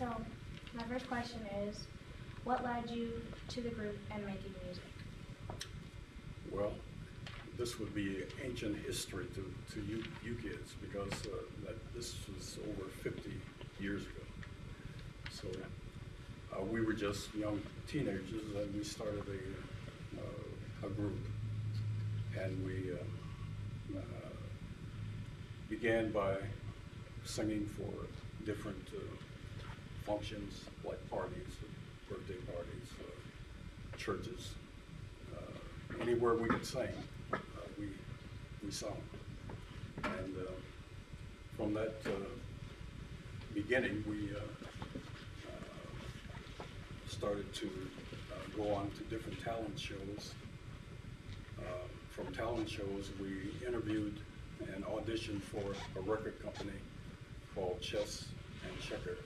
So, my first question is, what led you to the group and making music? Well, this would be ancient history to you kids because this was over 50 years ago. So we were just young teenagers and we started a group, and we began by singing for different functions like parties, birthday parties, churches, anywhere we could sing, we sung. And from that beginning, we started to go on to different talent shows. From talent shows, we interviewed and auditioned for a record company called Chess and Checker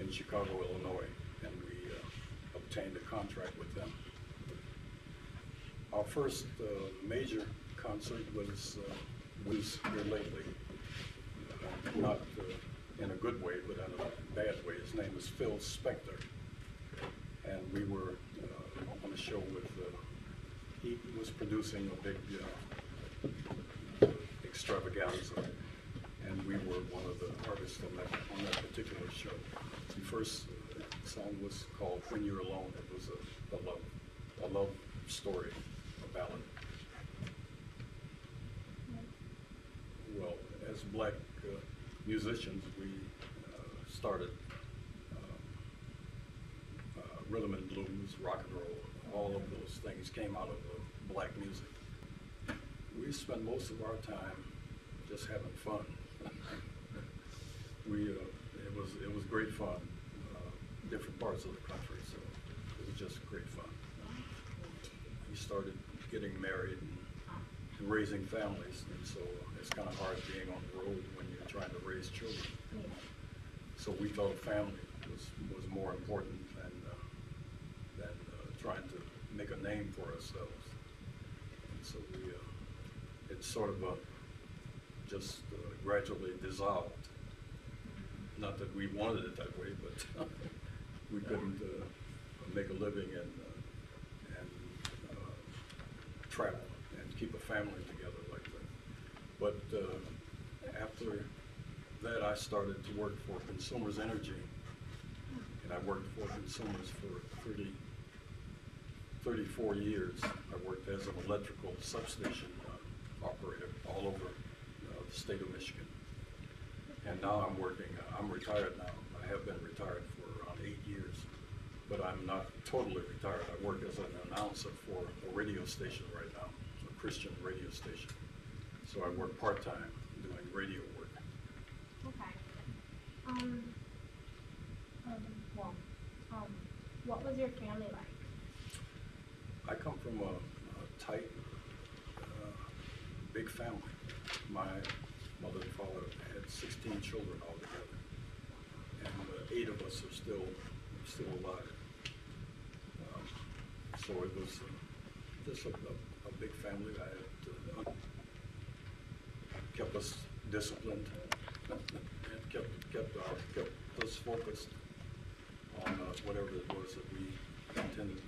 in Chicago, Illinois, and we obtained a contract with them. Our first major concert was Here Lately, not in a good way, but in a bad way. His name is Phil Spector, and we were on a show with, he was producing a big extravaganza, and we were one of the artists on that particular show. The first song was called When You're Alone. It was a love story, a ballad. Well, as black musicians, we started rhythm and blues, rock and roll. All of those things came out of black music. We spent most of our time just having fun. It was great fun. Different parts of the country, so it was just great fun. We started getting married and raising families, and so it's kind of hard being on the road when you're trying to raise children. So we felt family was more important than trying to make a name for ourselves. And so it sort of just gradually dissolved. Not that we wanted it that way, but we couldn't make a living and travel and keep a family together like that. But after that, I started to work for Consumers Energy, and I worked for Consumers for 34 years. I worked as an electrical substation operator all over the state of Michigan. And now I'm retired now. I have been retired for around 8 years, but I'm not totally retired. I work as an announcer for a radio station right now, a Christian radio station. So I work part-time doing radio work. Okay. What was your family like? I come from a tight, big family. My mother and father had 16 children altogether, and 8 of us are still alive. So it was just a big family. I had kept us disciplined and kept us focused on whatever it was that we intended